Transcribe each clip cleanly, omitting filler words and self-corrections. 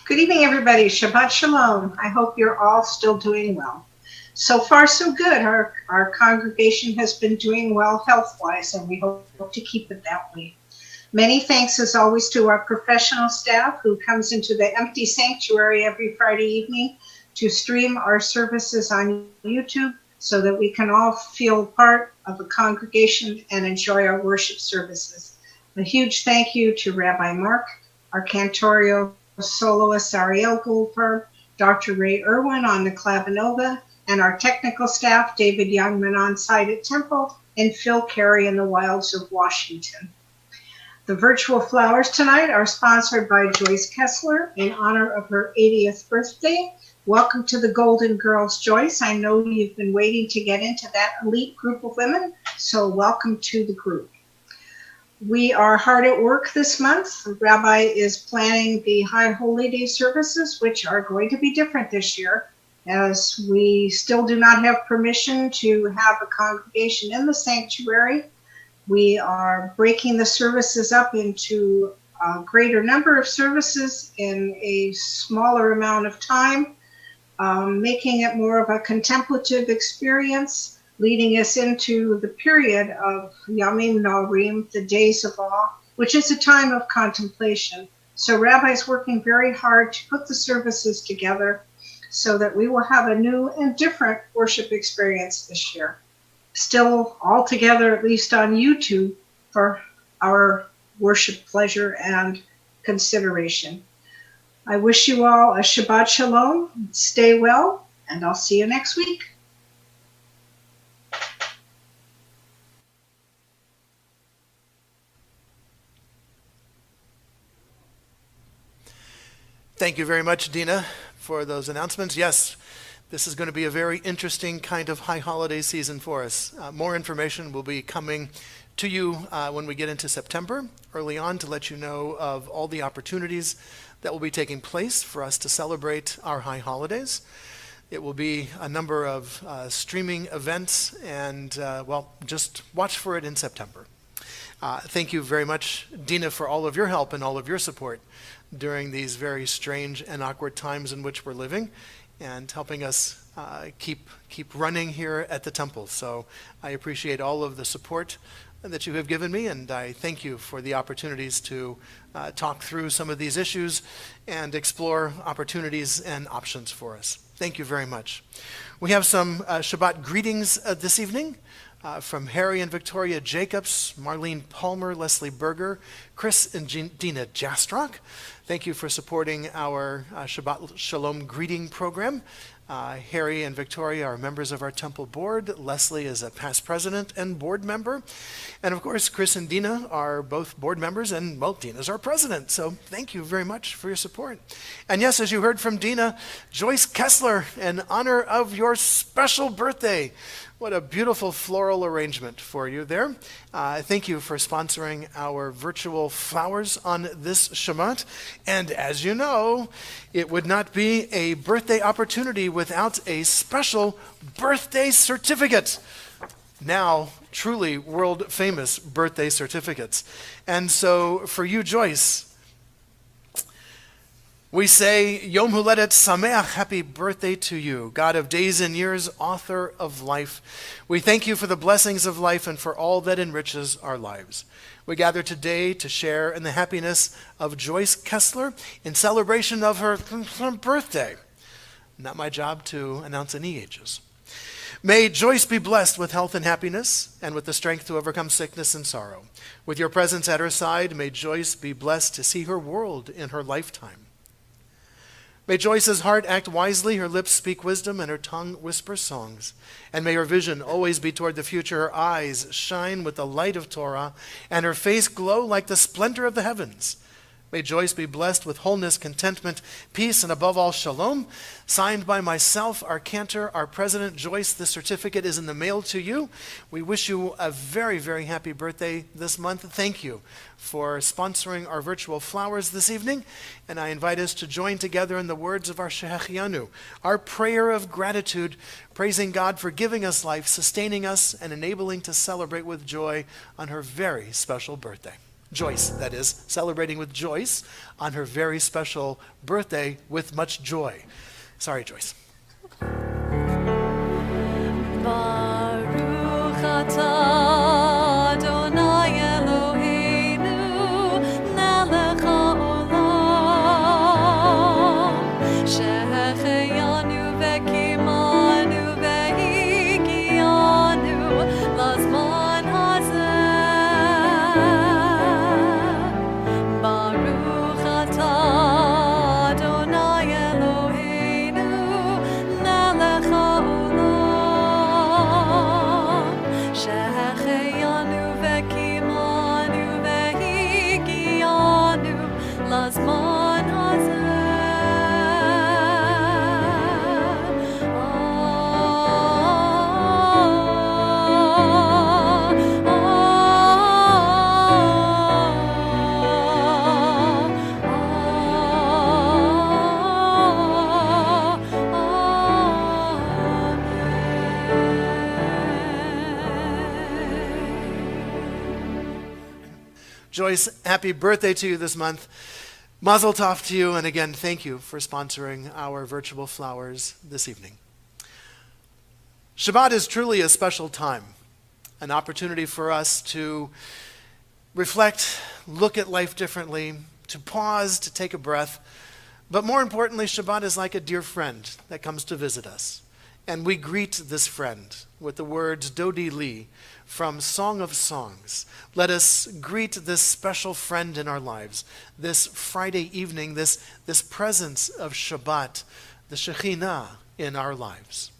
Good evening, everybody. Shabbat Shalom. I hope you're all still doing well. So far, so good. Our congregation has been doing well health-wise, and we hope to keep it that way. Many thanks, as always, to our professional staff who comes into the empty sanctuary every Friday evening to stream our services on YouTube so that we can all feel part of the congregation and enjoy our worship services. A huge thank you to Rabbi Mark, our cantorial soloist Ariel Goldfarb, Dr. Ray Irwin on the clavinova, and our technical staff, David Youngman on site at Temple, and Phil Carey in the wilds of Washington. The virtual flowers tonight are sponsored by Joyce Kessler in honor of her 80th birthday. Welcome to the Golden Girls, Joyce. I know you've been waiting to get into that elite group of women, so welcome to the group. We are hard at work this month. The Rabbi is planning the High Holy Day services, which are going to be different this year, as we still do not have permission to have a congregation in the sanctuary. We are breaking the services up into a greater number of services in a smaller amount of time, making it more of a contemplative experience, leading us into the period of Yamim Norim, the days of awe, which is a time of contemplation. So Rabbi's working very hard to put the services together so that we will have a new and different worship experience this year. Still all together, at least on YouTube, for our worship pleasure and consideration. I wish you all a Shabbat Shalom, stay well, and I'll see you next week. Thank you very much, Dina, for those announcements. Yes, this is going to be a very interesting kind of high holiday season for us. More information will be coming to you when we get into September, early on, to let you know of all the opportunities that will be taking place for us to celebrate our high holidays. It will be a number of streaming events, and, just watch for it in September. Thank you very much, Dina, for all of your help and all of your support during these very strange and awkward times in which we're living, and helping us keep running here at the temple. So I appreciate all of the support that you have given me, and I thank you for the opportunities to talk through some of these issues and explore opportunities and options for us. Thank you very much. We have some Shabbat greetings this evening. From Harry and Victoria Jacobs, Marlene Palmer, Leslie Berger, Chris and Dina Jastrock. Thank you for supporting our Shabbat Shalom greeting program. Harry and Victoria are members of our temple board. Leslie is a past president and board member. And of course, Chris and Dina are both board members, and Dina's our president. So thank you very much for your support. And yes, as you heard from Dina, Joyce Kessler, in honor of your special birthday. What a beautiful floral arrangement for you there. Thank you for sponsoring our virtual flowers on this Shabbat. And as you know, it would not be a birthday opportunity without a special birthday certificate. Now, truly world famous birthday certificates. And so for you, Joyce, we say, Yom Huledet Sameach, happy birthday to you, God of days and years, author of life. We thank you for the blessings of life and for all that enriches our lives. We gather today to share in the happiness of Joyce Kessler in celebration of her birthday. Not my job to announce any ages. May Joyce be blessed with health and happiness and with the strength to overcome sickness and sorrow. With your presence at her side, may Joyce be blessed to see her world in her lifetime. May Joyce's heart act wisely, her lips speak wisdom, and her tongue whisper songs. And may her vision always be toward the future, her eyes shine with the light of Torah, and her face glow like the splendor of the heavens. May Joyce be blessed with wholeness, contentment, peace, and above all, shalom. Signed by myself, our cantor, our president, Joyce. This certificate is in the mail to you. We wish you a very, very happy birthday this month. Thank you for sponsoring our virtual flowers this evening. And I invite us to join together in the words of our Shehechianu, our prayer of gratitude, praising God for giving us life, sustaining us, and enabling to celebrate with joy on her very special birthday. Joyce, that is, celebrating with Joyce on her very special birthday with much joy. Sorry, Joyce. Baruch atah Adonai Eloheinu melech haolam שהחיינו וקיימנו והגיענו לזמן הזה. ברוך אתה אדוני אלוהינו מלך העולם שהחיינו וקיימנו והגיענו לזמן הזה. Joyce, happy birthday to you this month. Mazel tov to you, and again, thank you for sponsoring our virtual flowers this evening. Shabbat is truly a special time, an opportunity for us to reflect, look at life differently, to pause, to take a breath. But more importantly, Shabbat is like a dear friend that comes to visit us. And we greet this friend with the words Dodi Li from Song of Songs. Let us greet this special friend in our lives, this Friday evening, this presence of Shabbat, the Shekhinah in our lives.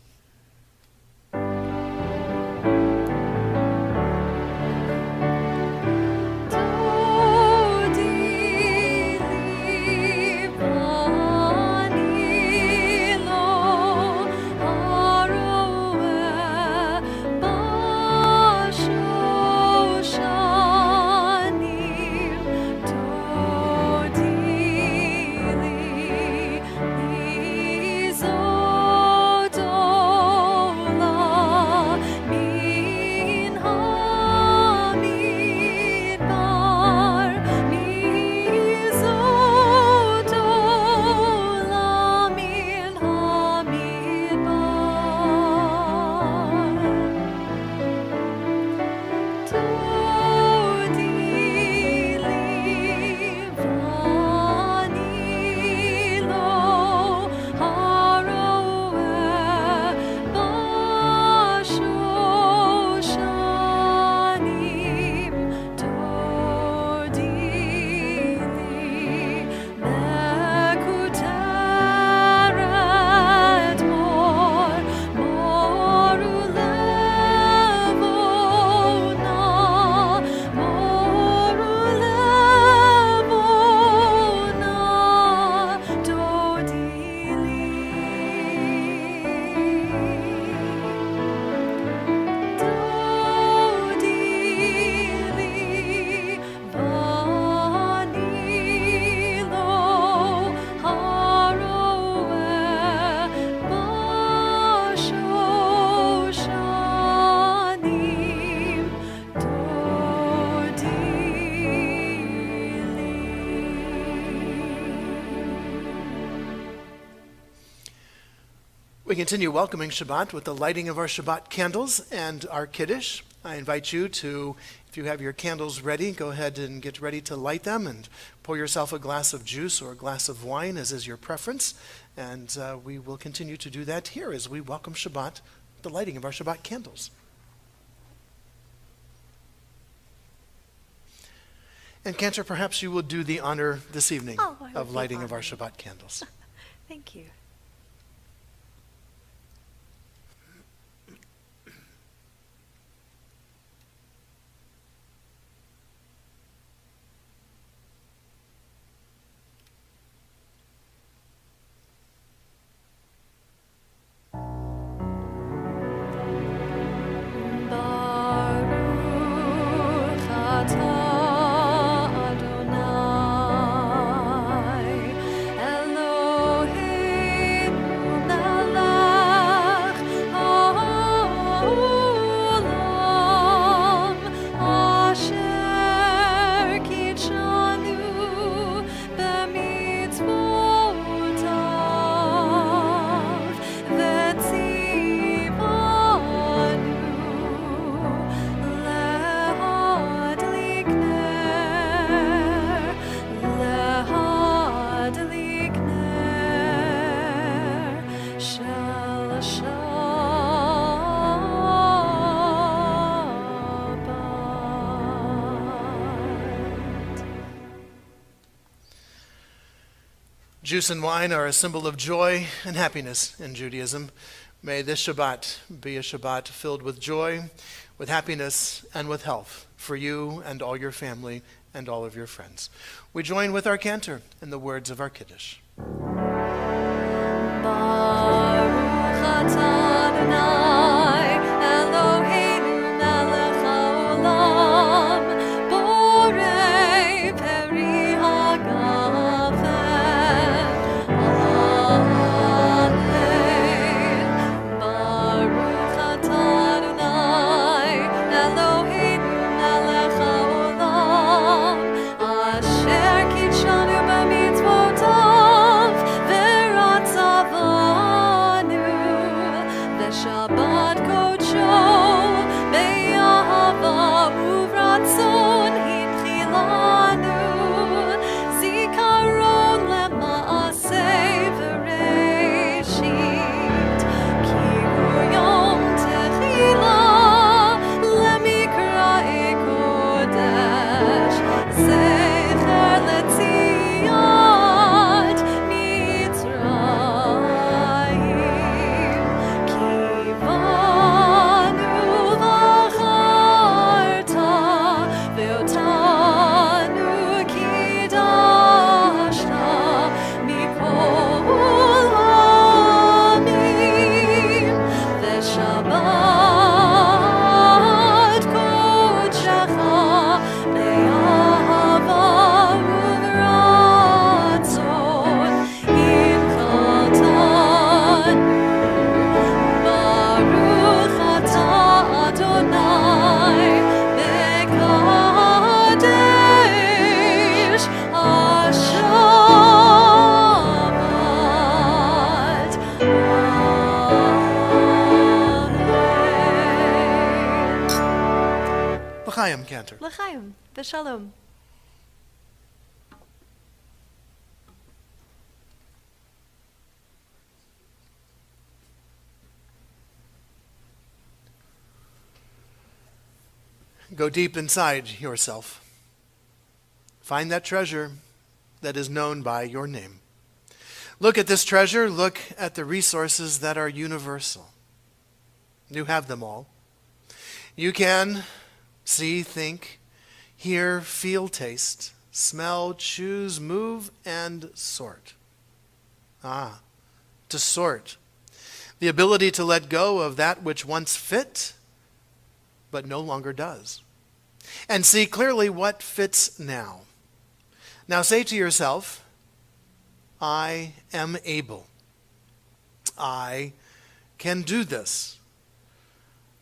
We continue welcoming Shabbat with the lighting of our Shabbat candles and our Kiddush. I invite you to, if you have your candles ready, go ahead and get ready to light them and pour yourself a glass of juice or a glass of wine, as is your preference. And we will continue to do that here as we welcome Shabbat, the lighting of our Shabbat candles. And Cantor, perhaps you will do the honor this evening of lighting of our Shabbat candles. Thank you. Adonai Elohim Juice and wine are a symbol of joy and happiness in Judaism. May this Shabbat be a Shabbat filled with joy, with happiness, and with health for you and all your family and all of your friends. We join with our cantor in the words of our Kiddush. Baruch atah Adonai, Eloheinu melech haolam, borei peri hagafen. Amen. Baruch atah Adonai, Eloheinu melech haolam, asher kitshanu b'mitzvotav, v'ratzavanu, v'shabbat kodsho, be'ahava uvratzon hitchilanu, zikaron lema'aseh v'reshit, ki hu yom techila, lemikra'e kodesh, zecher letziat Mitzrayim, ki banu v'charta, ve'otanu kidashta, mikol ha'amim, v'shabbat kodshecha, be'ahava uvratzon, himchatanu. Baruch atah Adonai, Mekadesh HaShabbat. Amen. L'chaim, cantor. L'chaim, v'shalom. Go deep inside yourself. Find that treasure that is known by your name. Look at this treasure. Look at the resources that are universal. You have them all. You can see, think, hear, feel, taste, smell, choose, move, and sort. To sort. The ability to let go of that which once fit, but no longer does. And see clearly what fits now. Now say to yourself, I am able. I can do this.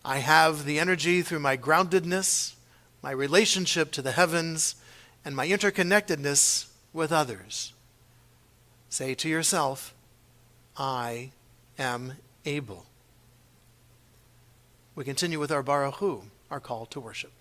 I have the energy through my groundedness, my relationship to the heavens, and my interconnectedness with others. Say to yourself, I am able. We continue with our Baruch Hu, our call to worship.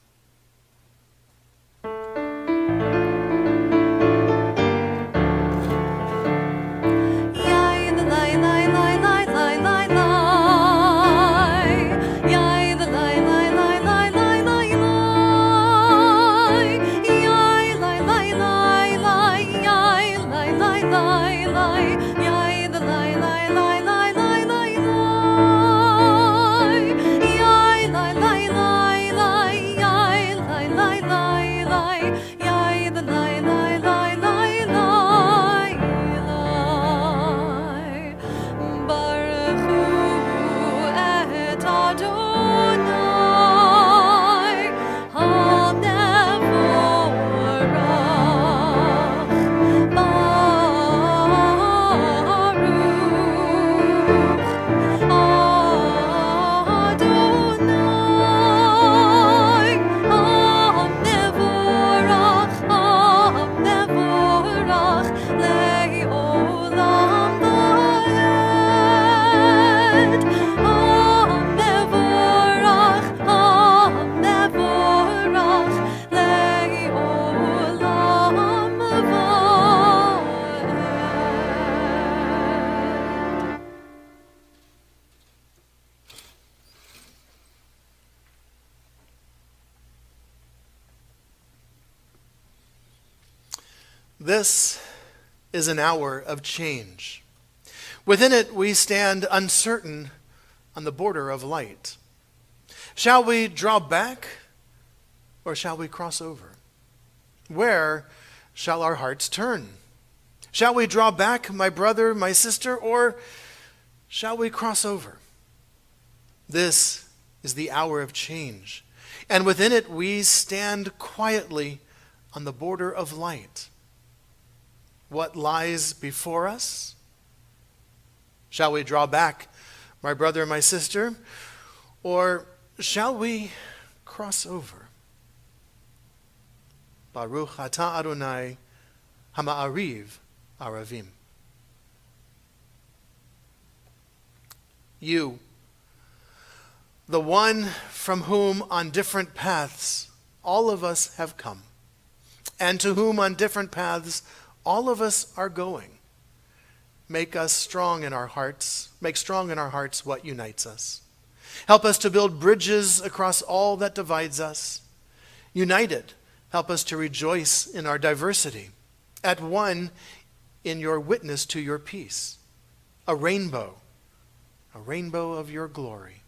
This is an hour of change. Within it, we stand uncertain on the border of light. Shall we draw back or shall we cross over? Where shall our hearts turn? Shall we draw back, my brother, my sister, or shall we cross over? This is the hour of change, and within it we stand quietly on the border of light. What lies before us? Shall we draw back, my brother, my sister, or shall we cross over? Baruch atah Adonai hama'ariv aravim. You, the one from whom on different paths all of us have come, and to whom on different paths all of us are going, make us strong in our hearts, make strong in our hearts what unites us. Help us to build bridges across all that divides us. United, help us to rejoice in our diversity, at one in your witness to your peace, a rainbow of your glory.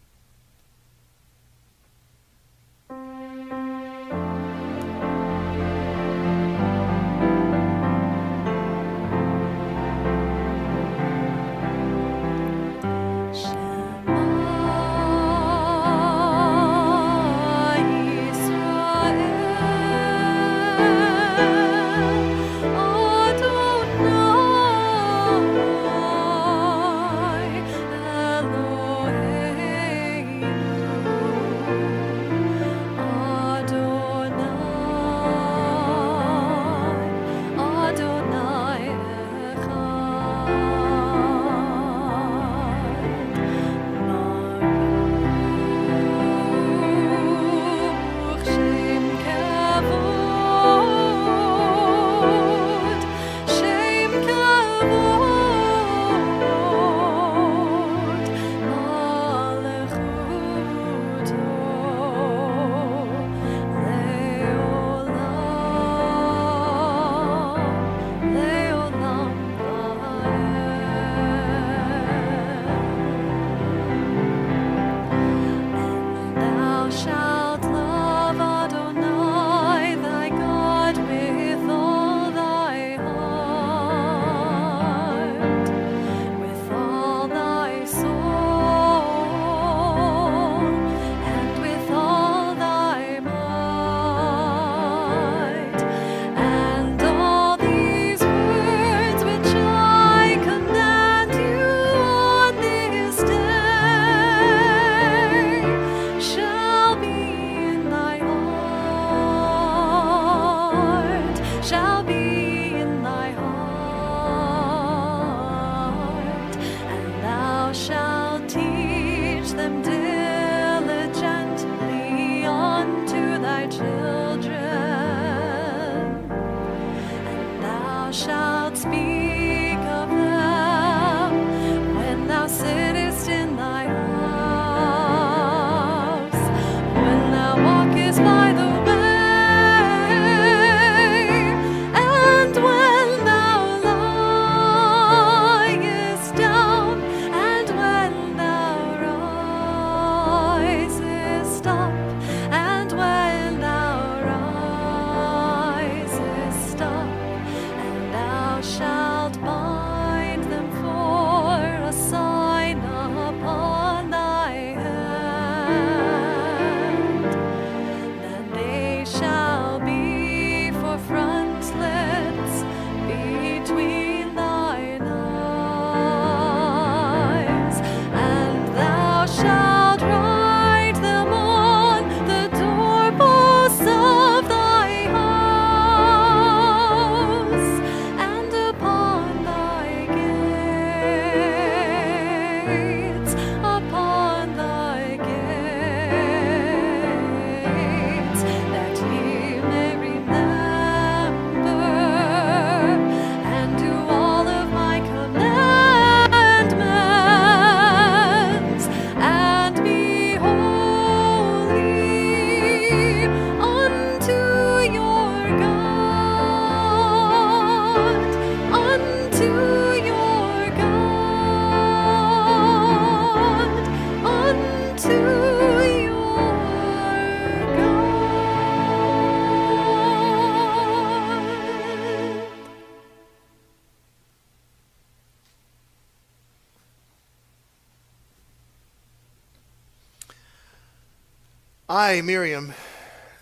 I, Miriam,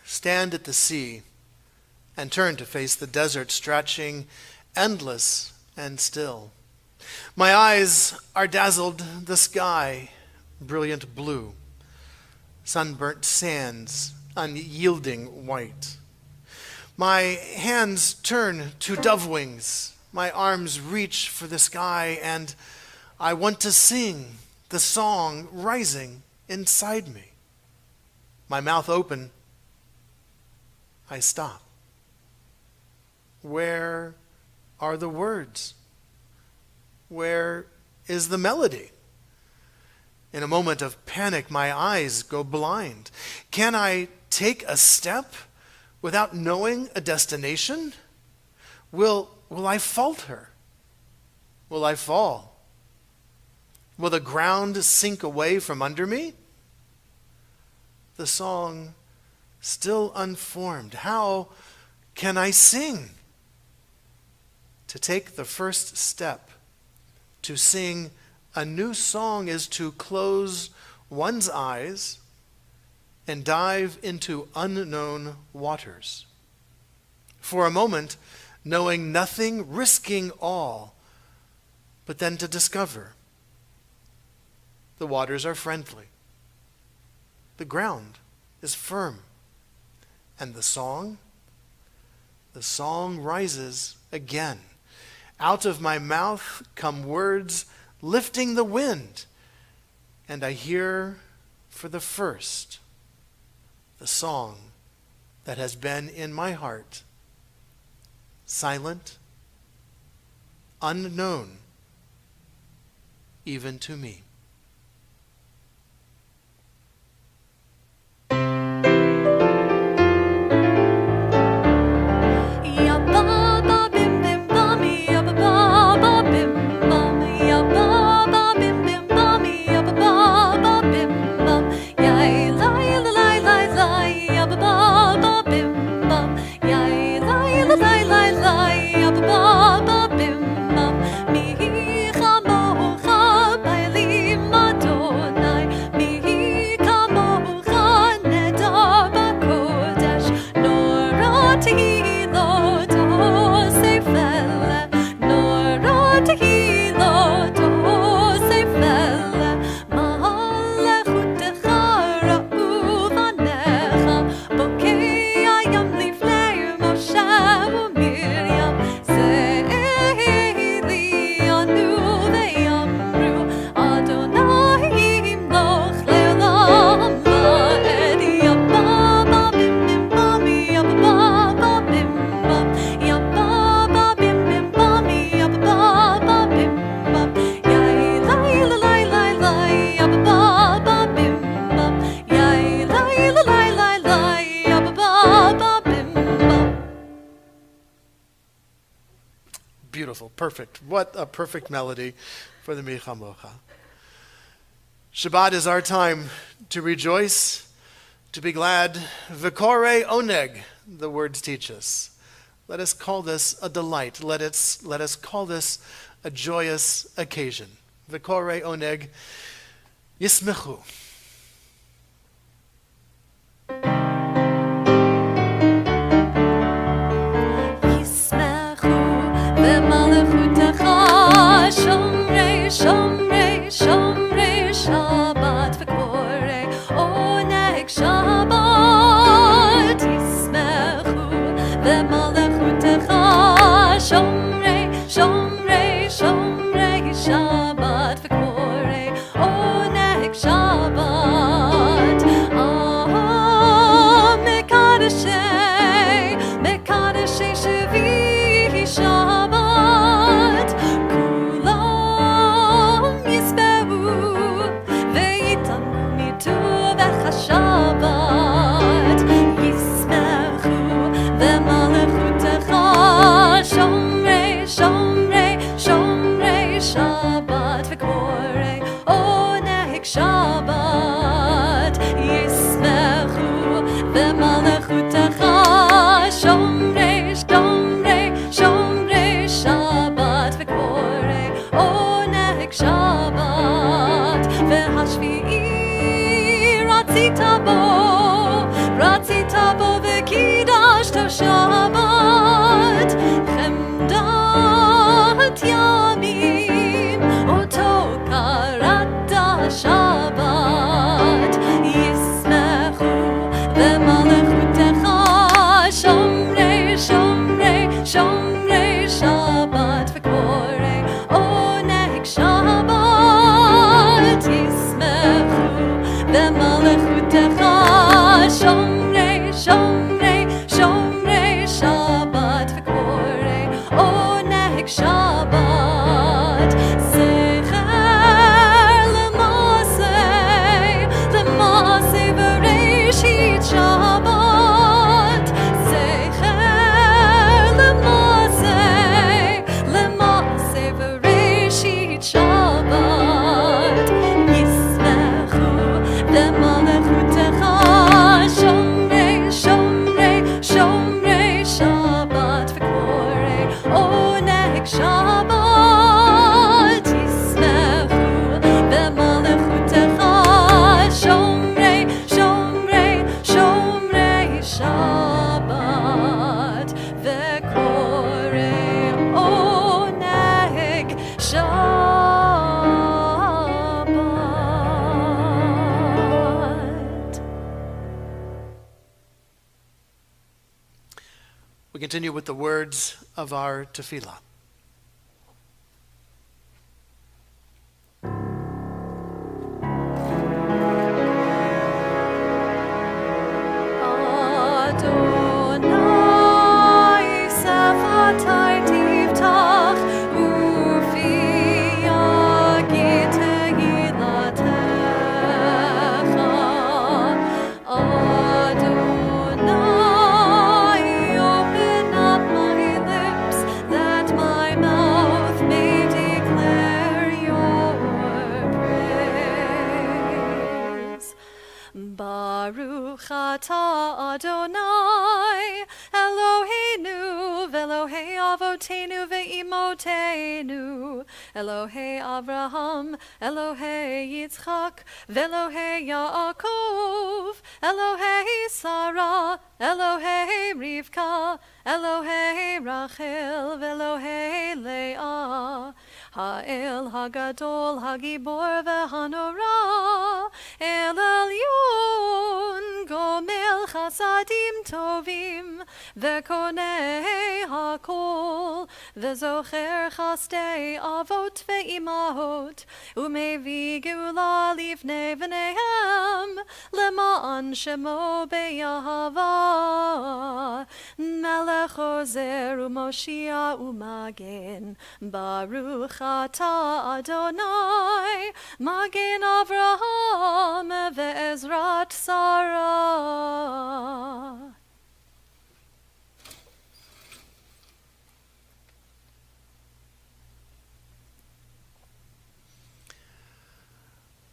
stand at the sea and turn to face the desert stretching endless and still. My eyes are dazzled, the sky brilliant blue, sunburnt sands unyielding white. My hands turn to dove wings, my arms reach for the sky, and I want to sing the song rising inside me. My mouth open, I stop. Where are the words? Where is the melody? In a moment of panic, my eyes go blind. Can I take a step without knowing a destination? Will I falter? Will I fall? Will the ground sink away from under me? The song still unformed. How can I sing? To take the first step, to sing a new song, is to close one's eyes and dive into unknown waters. For a moment, knowing nothing, risking all, but then to discover the waters are friendly, the ground is firm, and the song rises again. Out of my mouth come words lifting the wind, and I hear for the first the song that has been in my heart, silent, unknown, even to me. Beautiful, perfect. What a perfect melody for the Mi Chamocha. Shabbat is our time to rejoice, to be glad. V'korei oneg, the words teach us. Let us call this a delight. Let us call this a joyous occasion. V'korei oneg yismechu. Shomrei, shomrei, shomrei, Shabbat v'korei oneg Shabbat yismechu v'malechutecha. Shomrei, shomrei, shomrei, Shabbat v'korei oneg Shabbat. Mekadeshei, mekadeshei shevi Shabbat. Shabbat yismechu v'malechutecha. Shomrei, shomrei, shomrei, Shabbat v'korei oneg Shabbat yismechu v'malechutecha. Shomrei, shomrei, shomrei, Shabbat v'korei oneg Shabbat. V'hashvi'i ratzita bo Shabbat, Chemdat Yamim, Oto Karata Shabbat, Yismechu v'malechutecha, Shomrei, Shomrei, Shomrei Shabbat, V'korei Oneg Shabbat, Yismechu v'malechutecha, Shomrei, Shomrei, Shomrei Shabbat, V'korei Oneg Shabbat, Zecher L'masei, L'masei V'reishit Shabbat, Zecher L'masei, L'masei V'reishit Shabbat, Yismechu v'malechutecha, Shomrei, Shomrei, Shomrei Shabbat, V'korei Oneg Shabbat, Yismechu v'malechutecha, Shomrei, Shomrei, Shomrei Shabbat, V'korei Oneg Shabbat. We continue with the words of our tefillah. Adonai Sefatai Tiftach Ufi Yagit Tehilatecha. Adonai, open up my lips that my mouth may declare your praise. Baruch atah Adonai, Eloheinu v'Elohei avotenu ve'imotenu, Elohei Avraham, Elohei Yitzchak, v'Elohei Yaakov, Elohei Sarah, Elohei Rivka, Elohei Rachel, v'Elohei Leah, Ha'el Hagadol, Hagibor v'Hanora, El Elyon, Gomel Chasadim Tovim, V'Konei Hakol, V'Zocher Chastei Avot ve'imahot, Umevi Geula Livnei v'Nehem, Lema'an Shemo be'Yahava, Melech Ozer u'Moshia u'Magen, Baruch atah Adonai, Magen Avraham ve'Ezrat Sarah.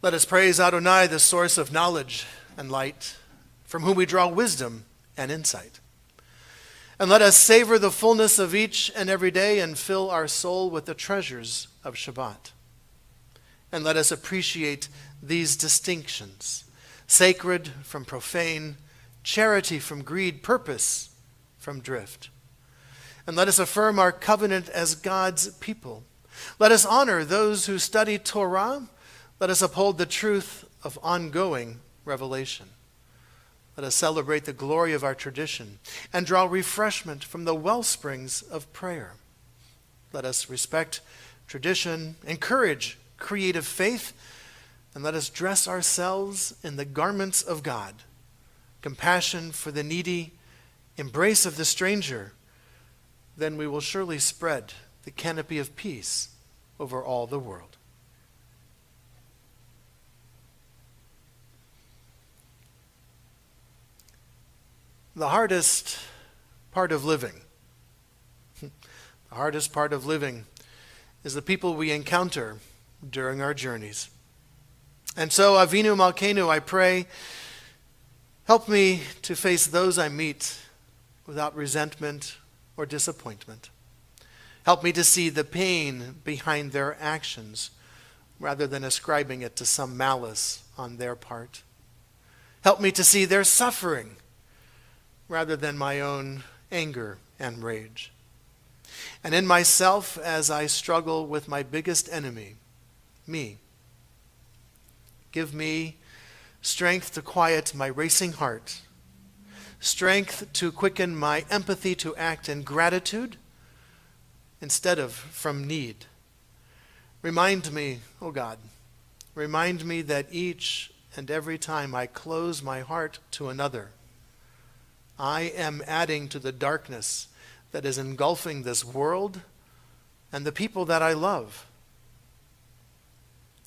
Let us praise Adonai, the source of knowledge and light, from whom we draw wisdom and insight. And let us savor the fullness of each and every day and fill our soul with the treasures of Shabbat. And let us appreciate these distinctions: sacred from profane, charity from greed, purpose from drift. And let us affirm our covenant as God's people. Let us honor those who study Torah. Let us uphold the truth of ongoing revelation. Let us celebrate the glory of our tradition and draw refreshment from the wellsprings of prayer. Let us respect tradition, encourage creative faith, and let us dress ourselves in the garments of God: compassion for the needy, embrace of the stranger. Then we will surely spread the canopy of peace over all the world. The hardest part of living, is the people we encounter during our journeys. And so, Avinu Malkeinu, I pray, help me to face those I meet without resentment or disappointment. Help me to see the pain behind their actions rather than ascribing it to some malice on their part. Help me to see their suffering rather than my own anger, and rage. And in myself, as I struggle with my biggest enemy, me, give me strength to quiet my racing heart, strength to quicken my empathy to act in gratitude instead of from need. Remind me, O God, remind me that each and every time I close my heart to another, I am adding to the darkness that is engulfing this world and the people that I love.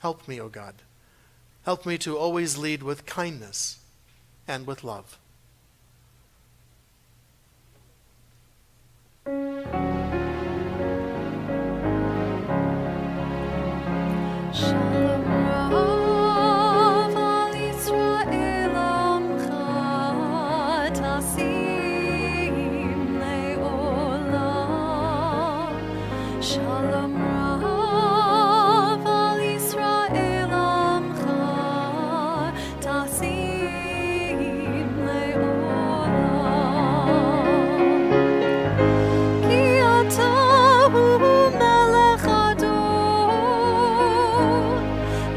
Help me, O God. Help me to always lead with kindness and with love. Shalom Rav al Yisrael Amcha Tasim Le'olam. Shalom Rav al Yisrael Amcha Tasim Le'olam. Ki ata hu melech adon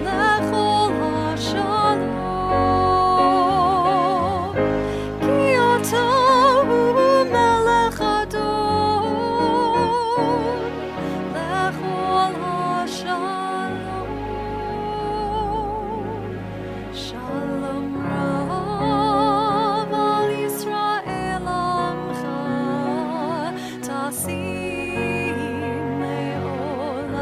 lechol hashalom. Ki ata hu melech adon lechol hashalom. Shalom Rav al Yisrael Amcha Tasim Le'olam.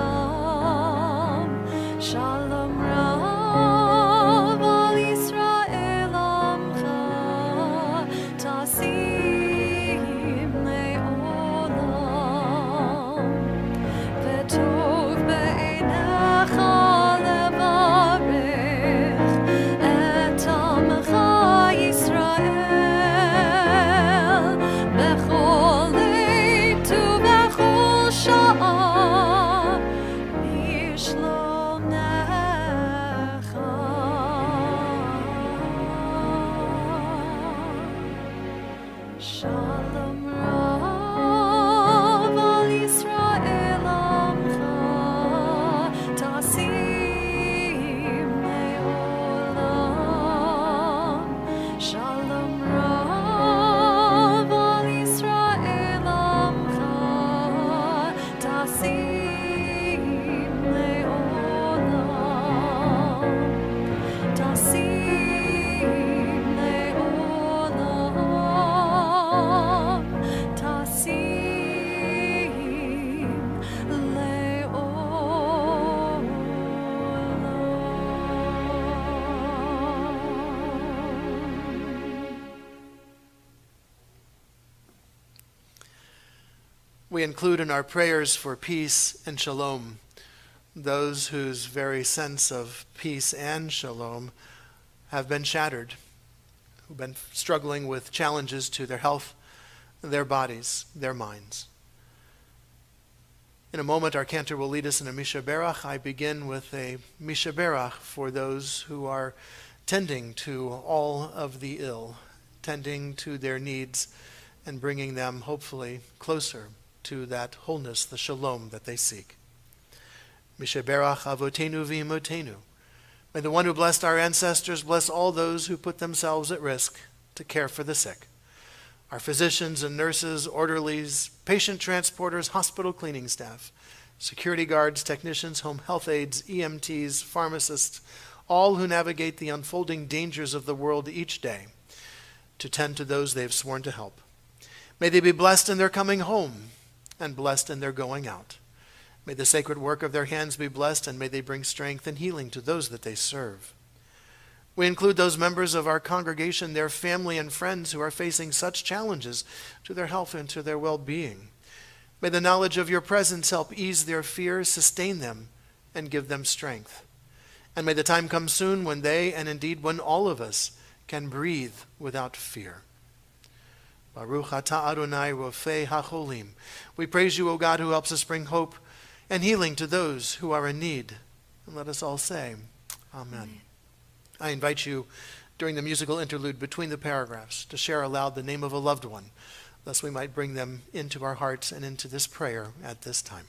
Shalom Rav al Yisrael Amcha Tasim Le'olam. V'tov be'einecha levarech et amcha Yisrael bechol עת ובכל שעה בשלומך. Shalom Rav al Yisrael Amcha Tasim Le'olam. Shalom Rav al Yisrael Amcha Tasim Le'olam. Tasim Le'olam. Tasim Le'olam. We include in our prayers for peace and shalom those whose very sense of peace and shalom have been shattered, who've been struggling with challenges to their health, their bodies, their minds. In a moment, our cantor will lead us in a Misha Berach. I begin with a Misha Berach for those who are tending to all of the ill, tending to their needs, and bringing them, hopefully, closer to that wholeness, the shalom that they seek. Misha Berach Avotenu V'Imotenu. May the one who blessed our ancestors bless all those who put themselves at risk to care for the sick. Our physicians and nurses, orderlies, patient transporters, hospital cleaning staff, security guards, technicians, home health aides, EMTs, pharmacists, all who navigate the unfolding dangers of the world each day to tend to those they have sworn to help. May they be blessed in their coming home and blessed in their going out. May the sacred work of their hands be blessed, and may they bring strength and healing to those that they serve. We include those members of our congregation, their family and friends who are facing such challenges to their health and to their well-being. May the knowledge of your presence help ease their fear, sustain them, and give them strength. And may the time come soon when they, and indeed when all of us, can breathe without fear. Baruch atah Adonai Rofei HaCholim. We praise you, O God, who helps us bring hope and healing to those who are in need. And let us all say, Amen. I invite you, during the musical interlude between the paragraphs, to share aloud the name of a loved one, thus we might bring them into our hearts and into this prayer at this time.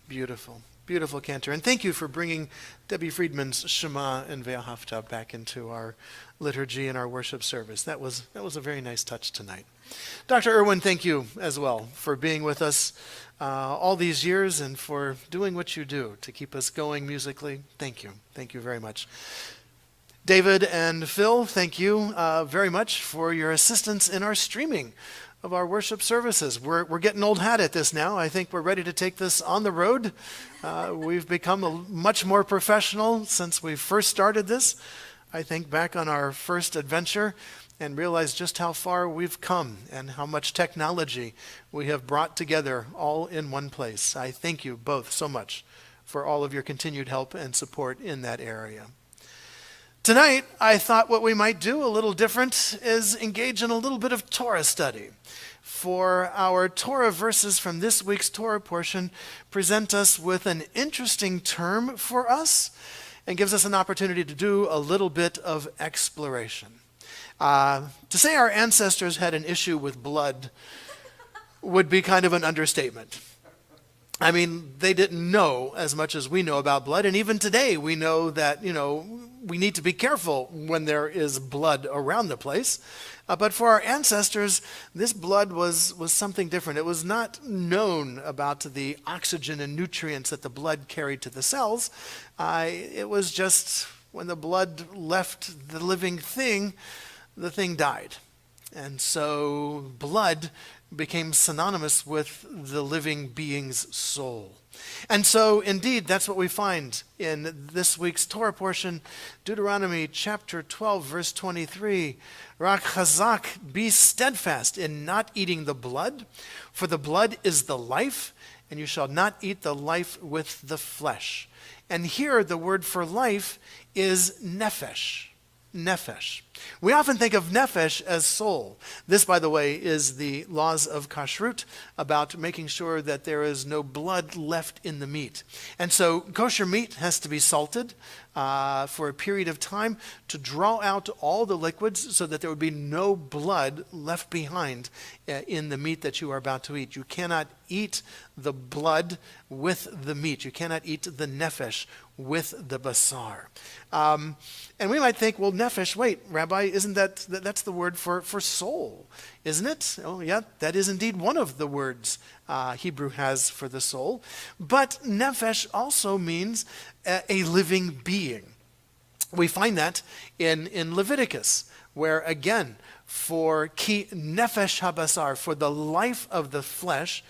Beautiful, beautiful cantor. And thank you for bringing Debbie Friedman's Shema and Ve'ahavta back into our liturgy and our worship service. That was a very nice touch tonight. Dr. Irwin, thank you as well for being with us all these years and for doing what you do to keep us going musically. Thank you. Thank you very much. David and Phil, thank you very much for your assistance in our streaming of our worship services. We're getting old hat at this now. I think we're ready to take this on the road. We've become much more professional since we first started this. I think back on our first adventure and realized just how far we've come and how much technology we have brought together all in one place. I thank you both so much for all of your continued help and support in that area. Tonight, I thought what we might do a little different is engage in a little bit of Torah study. For our Torah verses from this week's Torah portion present us with an interesting term for us and gives us an opportunity to do a little bit of exploration. To say our ancestors had an issue with blood would be kind of an understatement. I mean, they didn't know as much as we know about blood, and even today we know that, we need to be careful when there is blood around the place. But for our ancestors, this blood was something different. It was not known about the oxygen and nutrients that the blood carried to the cells. It was just when the blood left the living thing, the thing died. And so blood became synonymous with the living being's soul. And so, indeed, that's what we find in this week's Torah portion, Deuteronomy chapter 12, verse 23. Rak chazak, be steadfast in not eating the blood, for the blood is the life, and you shall not eat the life with the flesh. And here, the word for life is nephesh. Nephesh. We often think of nephesh as soul. This, by the way, is the laws of kashrut about making sure that there is no blood left in the meat. And so kosher meat has to be salted for a period of time to draw out all the liquids so that there would be no blood left behind in the meat that you are about to eat. You cannot eat the blood with the meat. You cannot eat the nefesh with the basar. And we might think, well, nefesh, wait, Rabbi, isn't that's the word for soul, isn't it? Oh, yeah, that is indeed one of the words Hebrew has for the soul. But nefesh also means a living being. We find that in Leviticus, where again, for ki nefesh habasar, for the life of the flesh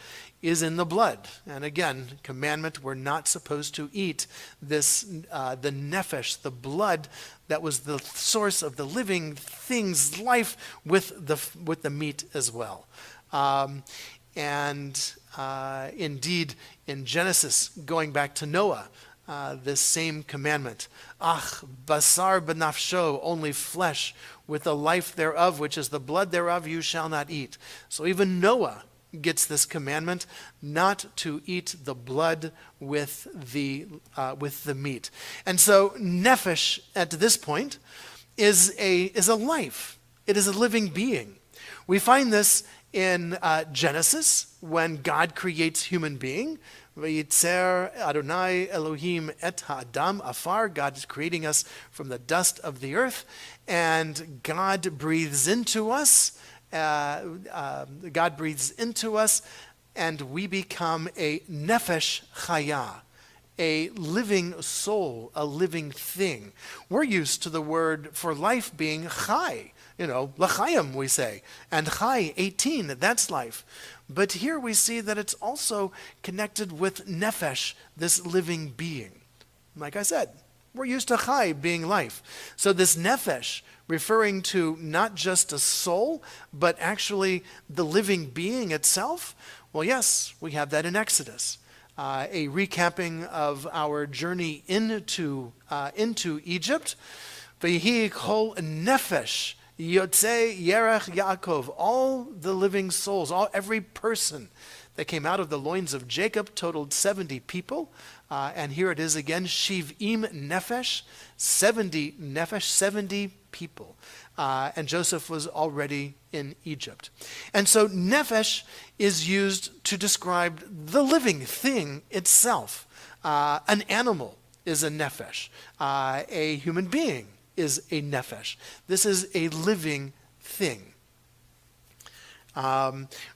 is in the blood. And again, commandment, we're not supposed to eat this, the nefesh, the blood that was the source of the living thing's life with the meat as well. Indeed, in Genesis, going back to Noah, this same commandment, ach, basar benafsho, only flesh with the life thereof, which is the blood thereof, you shall not eat. So even Noah gets this commandment not to eat the blood with the meat. And so nefesh at this point is a life. It is a living being. We find this in Genesis when God creates human being. Vayitzer Adonai Elohim et ha'adam afar. God is creating us from the dust of the earth, and God breathes into us. God breathes into us, and we become a nefesh chaya, a living soul, a living thing. We're used to the word for life being chai, l'chaim we say, and chai, 18, that's life. But here we see that it's also connected with nefesh, this living being. Like I said, we're used to chai being life. So this nefesh, referring to not just a soul, but actually the living being itself? Well, yes, we have that in Exodus. A recapping of our journey into Egypt. V'yehi kol nefesh yotzei yerech Yaakov. All the living souls, every person that came out of the loins of Jacob totaled 70 people. And here it is again, shiv'im nefesh, 70 nefesh, 70 people. And Joseph was already in Egypt. And so nefesh is used to describe the living thing itself. An animal is a nefesh. A human being is a nefesh. This is a living thing.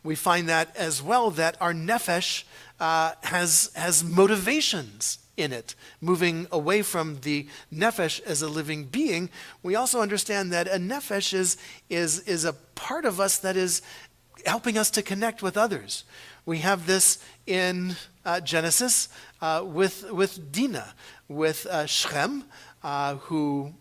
We find that as well, that our nefesh has motivations in it. Moving away from the nefesh as a living being, we also understand that a nefesh is a part of us that is helping us to connect with others. We have this in Genesis with Dinah, with Shem, who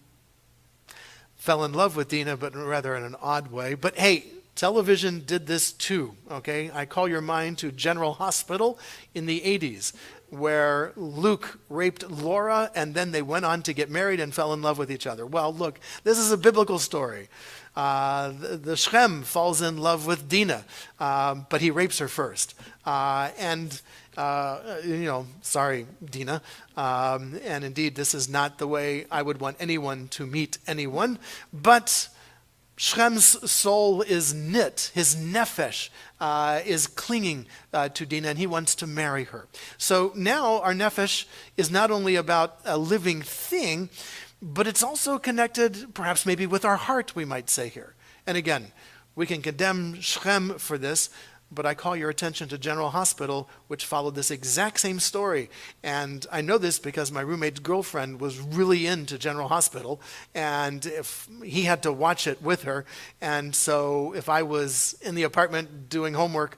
fell in love with Dinah, but rather in an odd way. But hey, television did this too, okay? I call your mind to General Hospital in the 80s, where Luke raped Laura, and then they went on to get married and fell in love with each other. Well, look, this is a biblical story. The Shem falls in love with Dinah, but he rapes her first. Sorry, Dinah. And indeed, this is not the way I would want anyone to meet anyone, but Shem's soul is knit, his nefesh is clinging to Dinah, and he wants to marry her. So now our nefesh is not only about a living thing, but it's also connected perhaps maybe with our heart, we might say here. And again, we can condemn Shem for this, but I call your attention to General Hospital, which followed this exact same story. And I know this because my roommate's girlfriend was really into General Hospital, and if he had to watch it with her. And so if I was in the apartment doing homework,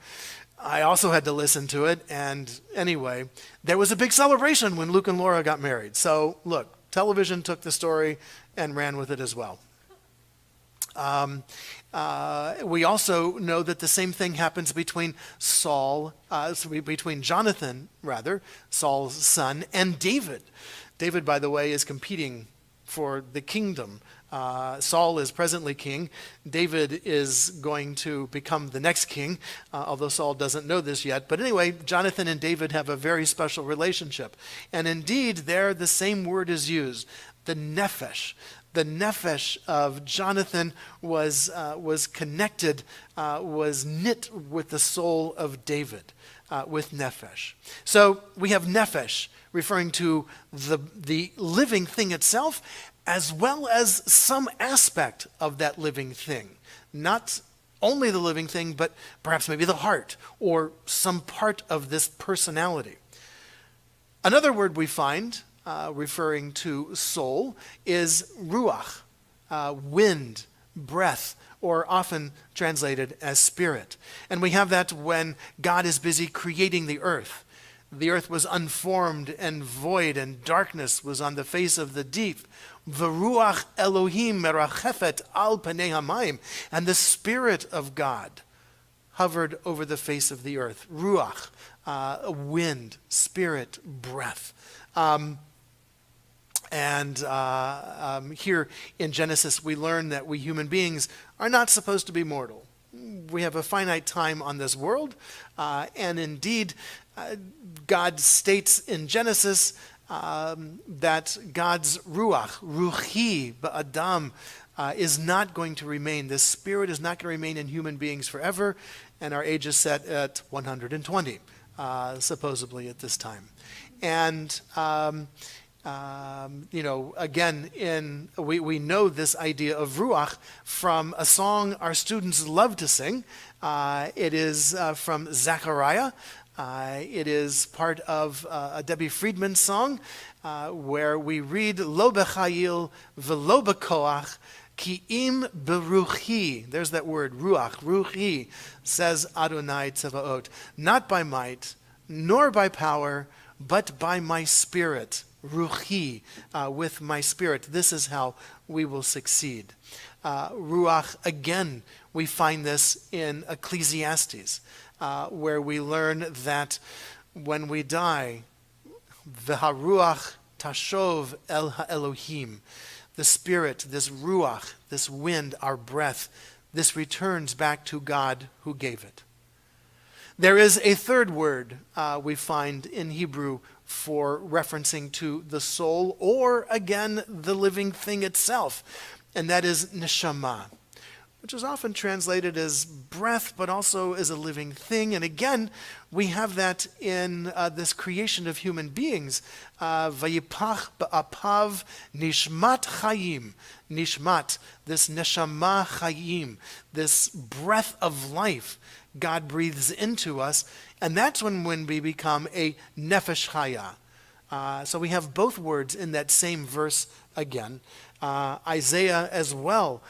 I also had to listen to it. And anyway, there was a big celebration when Luke and Laura got married. So look, television took the story and ran with it as well. We also know that the same thing happens between Jonathan, Saul's son, and David. David, by the way, is competing for the kingdom. Saul is presently king. David is going to become the next king, although Saul doesn't know this yet. But anyway, Jonathan and David have a very special relationship. And indeed, there the same word is used, the nephesh. The nephesh of Jonathan was connected, was knit with the soul of David, with nephesh. So we have nephesh referring to the living thing itself, as well as some aspect of that living thing. Not only the living thing, but perhaps maybe the heart or some part of this personality. Another word we find referring to soul is ruach, wind, breath, or often translated as spirit. And we have that when God is busy creating the earth. The earth was unformed and void, and darkness was on the face of the deep. V'ruach Elohim merachefet al panei hamayim, and the Spirit of God hovered over the face of the earth. Ruach, wind, spirit, breath. Here in Genesis, we learn that we human beings are not supposed to be mortal. We have a finite time on this world, and indeed, God states in Genesis that God's ruach, ruchi ba'adam, is not going to remain. This spirit is not going to remain in human beings forever, and our age is set at 120, supposedly at this time. And again, we know this idea of ruach from a song our students love to sing. It is from Zechariah. It is part of a Debbie Friedman song where we read, Lo b'chayil v'lo b'koach ki im beruchi. There's that word, ruach, ruchi, says Adonai Tzevaot. Not by might, nor by power, but by my spirit. Ruchi, with my spirit. This is how we will succeed. Ruach, again, we find this in Ecclesiastes, where we learn that when we die, v'haruach tashov el ha'elohim, the spirit, this ruach, this wind, our breath, this returns back to God who gave it. There is a third word we find in Hebrew for referencing to the soul, or again, the living thing itself, and that is neshama, which is often translated as breath, but also as a living thing. And again, we have that in this creation of human beings. Vayipach ba'apav nishmat chayim. Nishmat, this neshama chayim, this breath of life God breathes into us. And that's when we become a nefesh chaya. So we have both words in that same verse again. Isaiah as well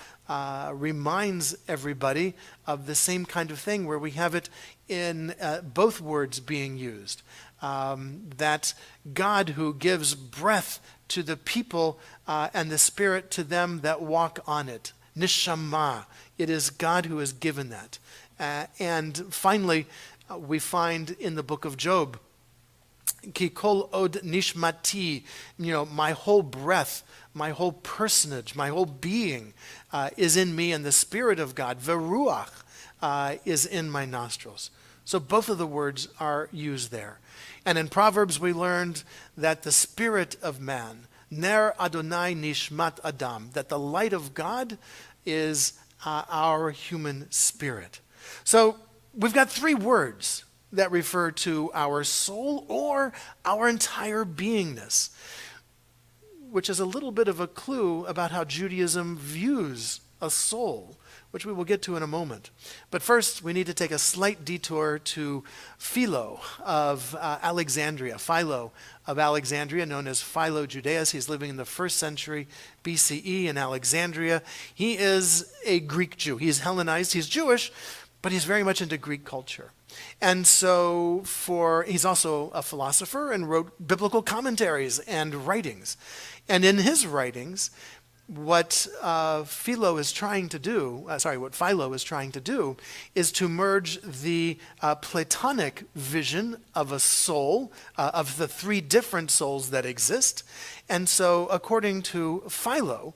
reminds everybody of the same kind of thing, where we have it in both words being used. That God who gives breath to the people and the spirit to them that walk on it. Nishama. It is God who has given that. And finally, we find in the book of Job, Ki kol od nishmati, my whole breath, my whole personage, my whole being is in me, and the Spirit of God, veruach, is in my nostrils. So both of the words are used there. And in Proverbs we learned that the spirit of man, ner Adonai nishmat adam, that the light of God is our human spirit. So we've got three words that refer to our soul or our entire beingness, which is a little bit of a clue about how Judaism views a soul, which we will get to in a moment. But first, we need to take a slight detour to Philo of Alexandria. Philo of Alexandria, known as Philo Judaeus. He's living in the 1st century BCE in Alexandria. He is a Greek Jew. He's Hellenized. He's Jewish, but he's very much into Greek culture. And so he's also a philosopher and wrote biblical commentaries and writings. And in his writings, What Philo is trying to do, what Philo is trying to do, is to merge the Platonic vision of a soul, of the three different souls that exist. And so, according to Philo,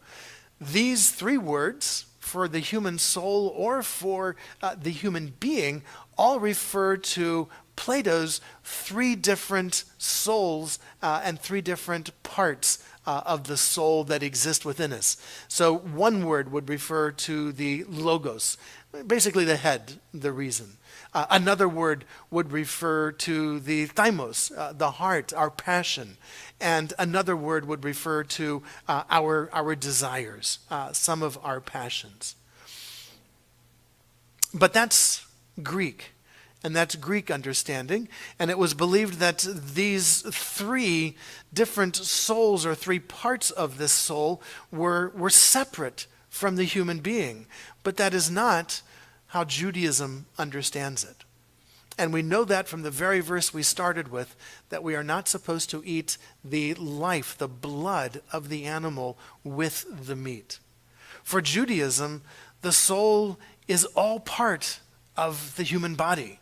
these three words for the human soul or for the human being all refer to Plato's three different souls and three different parts of the soul that exist within us. So one word would refer to the logos, basically the head, the reason. Another word would refer to the thymos, the heart, our passion. And another word would refer to our desires, some of our passions. But that's Greek. And that's Greek understanding. And it was believed that these three different souls or three parts of this soul were separate from the human being. But that is not how Judaism understands it. And we know that from the very verse we started with, that we are not supposed to eat the life, the blood of the animal with the meat. For Judaism, the soul is all part of the human body.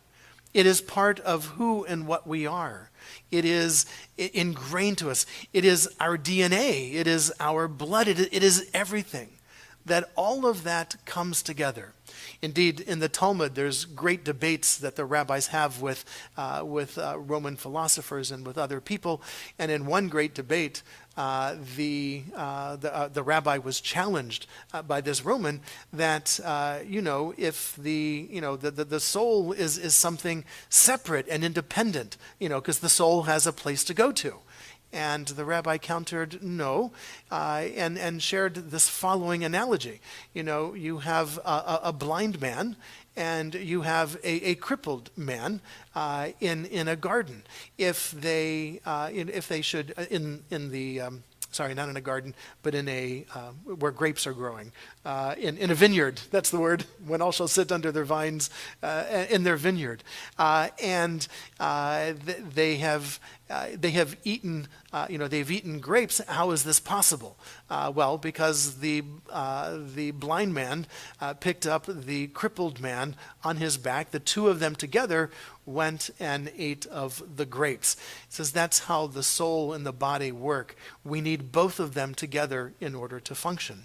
It is part of who and what we are. It is ingrained to us. It is our DNA. It is our blood. It is everything. That all of that comes together. Indeed, in the Talmud, there's great debates that the rabbis have with Roman philosophers and with other people. And in one great debate, the rabbi was challenged by this Roman that if the soul is something separate and independent, because the soul has a place to go to. And the rabbi countered no, and shared this following analogy. You have a blind man and you have a crippled man in a garden. If they should sorry, not in a garden, but in a where grapes are growing, in a vineyard. That's the word. When all shall sit under their vines in their vineyard, and they have eaten. They've eaten grapes. How is this possible? Well, because the blind man picked up the crippled man on his back. The two of them together went and ate of the grapes. It says that's how the soul and the body work. We need both of them together in order to function.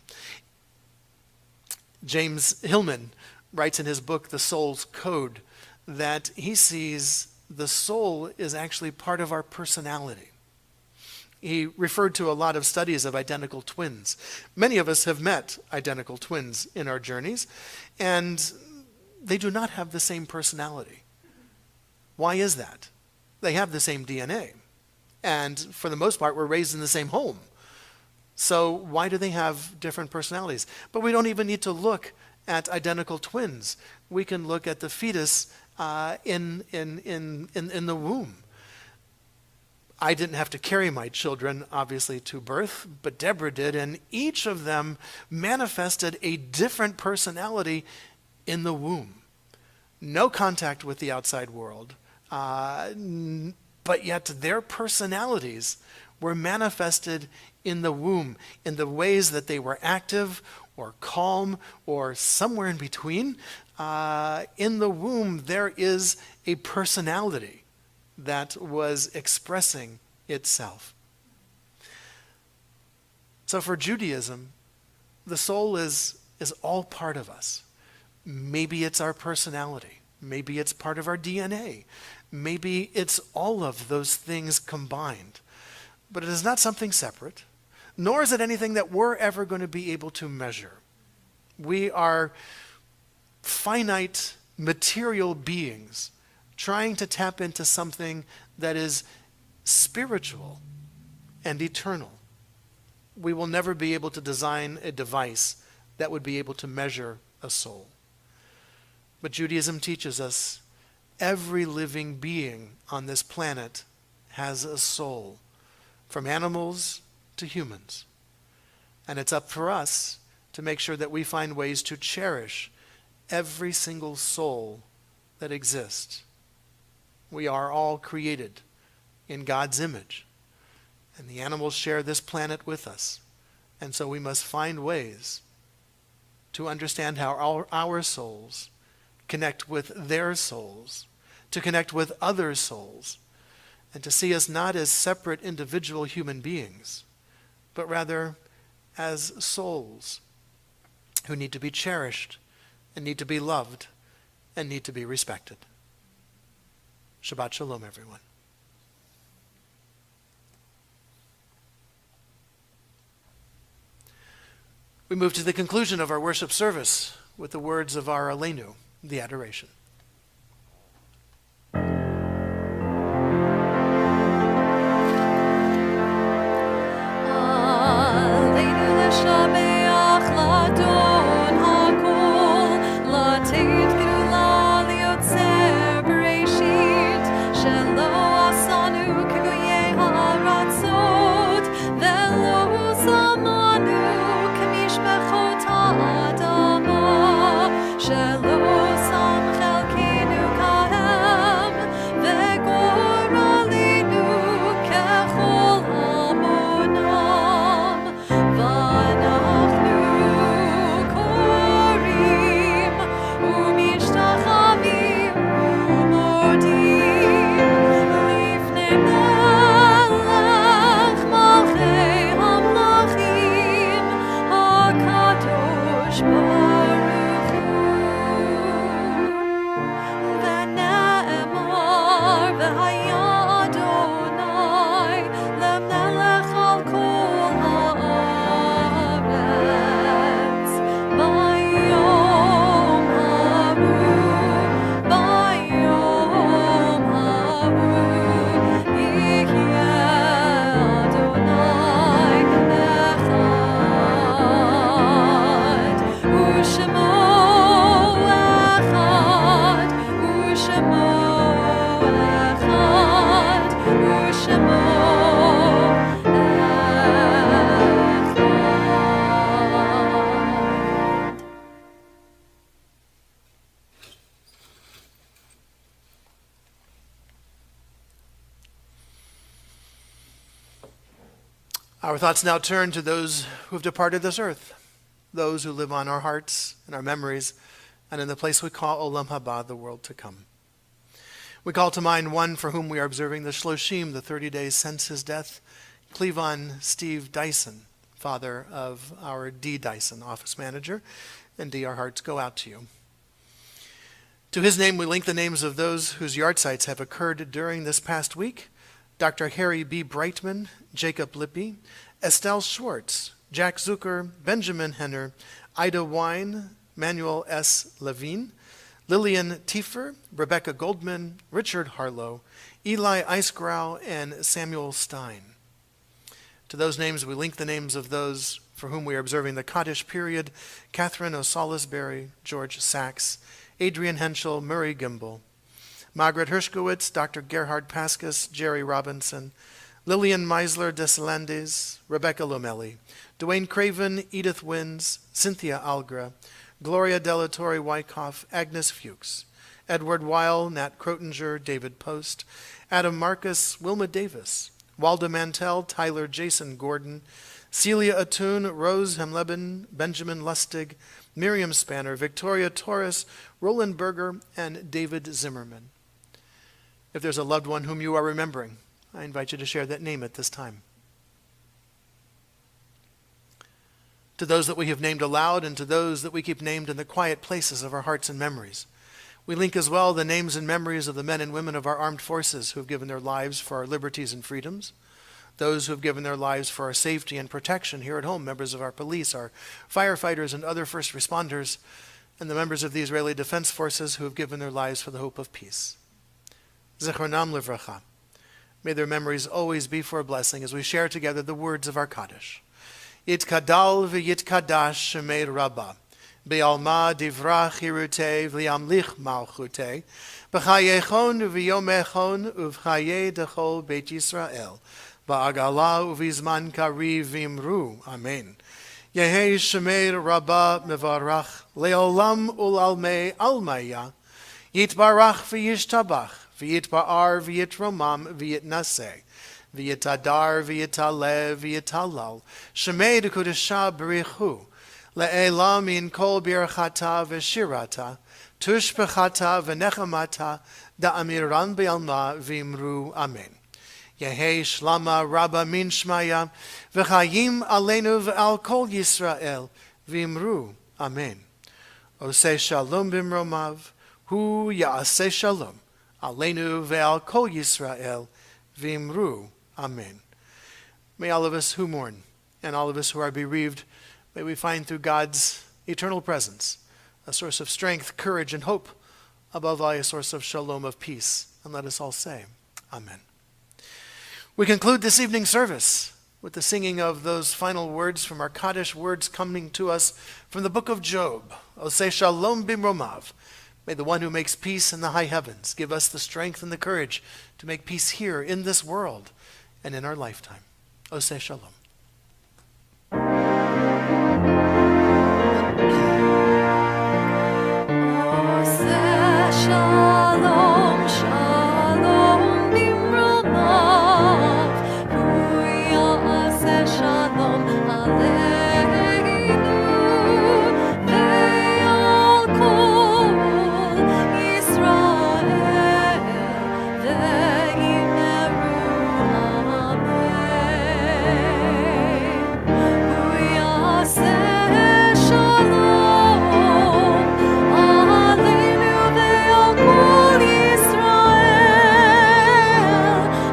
James Hillman writes in his book, The Soul's Code, that he sees the soul is actually part of our personality. He referred to a lot of studies of identical twins. Many of us have met identical twins in our journeys, and they do not have the same personality. Why is that? They have the same DNA. And for the most part, we're raised in the same home. So why do they have different personalities? But we don't even need to look at identical twins. We can look at the fetus in the womb. I didn't have to carry my children, obviously, to birth, but Deborah did, and each of them manifested a different personality in the womb. No contact with the outside world, but yet their personalities were manifested in the womb, in the ways that they were active or calm or somewhere in between. In the womb, there is a personality that was expressing itself. So for Judaism, the soul is all part of us. Maybe it's our personality. Maybe it's part of our DNA. Maybe it's all of those things combined. But it is not something separate, nor is it anything that we're ever going to be able to measure. We are finite material beings trying to tap into something that is spiritual and eternal. We will never be able to design a device that would be able to measure a soul. But Judaism teaches us every living being on this planet has a soul, from animals to humans. And it's up for us to make sure that we find ways to cherish every single soul that exists. We are all created in God's image, and the animals share this planet with us. And so we must find ways to understand how our souls connect with their souls, to connect with other souls, and to see us not as separate individual human beings, but rather as souls who need to be cherished and need to be loved and need to be respected. Shabbat Shalom, everyone. We move to the conclusion of our worship service with the words of our Aleinu, the adoration. Our thoughts now turn to those who have departed this earth, those who live on our hearts and our memories, and in the place we call Olam Haba, the world to come. We call to mind one for whom we are observing the Shloshim, the 30 days since his death, Cleavon Steve Dyson, father of our Dee Dyson, office manager, and Dee, our hearts go out to you. To his name, we link the names of those whose yahrzeits have occurred during this past week: Dr. Harry B. Brightman, Jacob Lippy, Estelle Schwartz, Jack Zucker, Benjamin Henner, Ida Wine, Manuel S. Levine, Lillian Tiefer, Rebecca Goldman, Richard Harlow, Eli Eisgrau, and Samuel Stein. To those names, we link the names of those for whom we are observing the Kaddish period: Catherine O'Salisbury, George Sachs, Adrian Henschel, Murray Gimble, Margaret Hershkowitz, Dr. Gerhard Pascas, Jerry Robinson, Lillian Meisler Deslandes, Rebecca Lomelli, Dwayne Craven, Edith Wins, Cynthia Algra, Gloria Delatorre Wyckoff, Agnes Fuchs, Edward Weil, Nat Crotinger, David Post, Adam Marcus, Wilma Davis, Walda Mantell, Tyler Jason Gordon, Celia Atun, Rose Hemleben, Benjamin Lustig, Miriam Spanner, Victoria Torres, Roland Berger, and David Zimmerman. If there's a loved one whom you are remembering, I invite you to share that name at this time. To those that we have named aloud and to those that we keep named in the quiet places of our hearts and memories, we link as well the names and memories of the men and women of our armed forces who have given their lives for our liberties and freedoms, those who have given their lives for our safety and protection here at home, members of our police, our firefighters, and other first responders, and the members of the Israeli Defense Forces who have given their lives for the hope of peace. Zichronam livracha. May their memories always be for a blessing as we share together the words of our Kaddish. Yitkadal v'yitkadash shemei Rabbah, be'alma divra chirute v'yamlich malchute, b'chayechon v'yomechon uv'chaye dechol Beit Yisrael, ba'agala uv'izman kariv v'imru. Amen. Yehi shemei Rabbah mevarach, le'olam ulalmei almaya, yitbarach v'yishtabach, V'yitba'ar v'yitromam v'yitnaseh, v'yitadar, v'yitalev, v'yitalal, shemei dekudesha b'richu, le'elam min kol birchata v'shirata, tushbechata v'nechamata, da'amiran b'alma v'imru amen. Yehi shlama rabba min shmaya, v'chayim aleinu v'al kol Yisrael, v'imru amen. Oseh shalom bimromav, hu ya'aseh shalom, aleinu ve'al kol Yisrael, v'imru amen. May all of us who mourn, and all of us who are bereaved, may we find through God's eternal presence a source of strength, courage, and hope, above all a source of shalom, of peace. And let us all say, amen. We conclude this evening's service with the singing of those final words from our Kaddish, words coming to us from the book of Job. Oseh shalom bimromav. May the one who makes peace in the high heavens give us the strength and the courage to make peace here in this world and in our lifetime. Oseh shalom. Shalom, shalom, bimromav, hu ya'aseh shalom aleinu, ve'al kol Yisrael, ve'imeru amen. Hu ya'aseh shalom aleinu, ve'al kol Yisrael,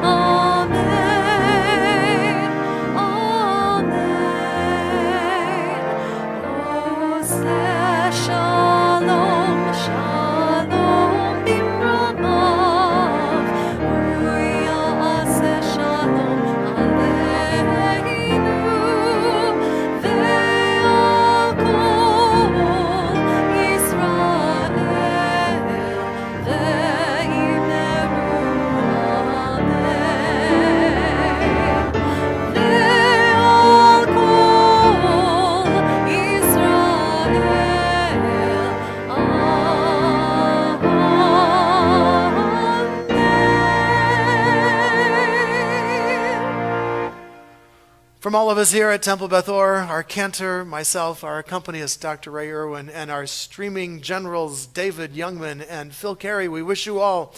amen, amen. Oseh shalom, shalom bimromav, hu ya'aseh shalom aleinu, ve'al kol Yisrael, ve'imeru amen. Ve'al kol Yisrael, amen. From all of us here at Temple Beth Or, our cantor, myself, our accompanist, Dr. Ray Irwin, and our streaming generals, David Youngman and Phil Carey, we wish you all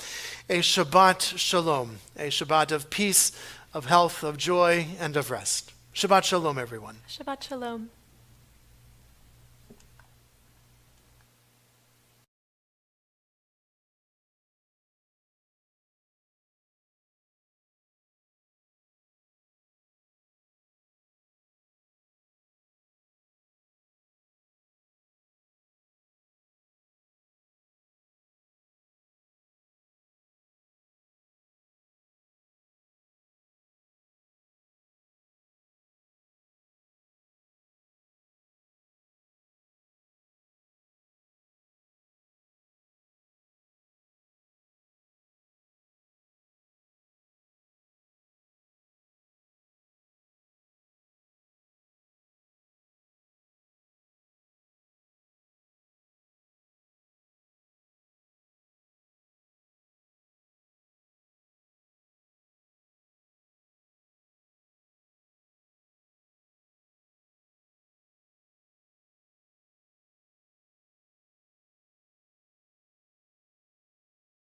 a Shabbat Shalom, a Shabbat of peace, of health, of joy, and of rest. Shabbat Shalom, everyone. Shabbat Shalom.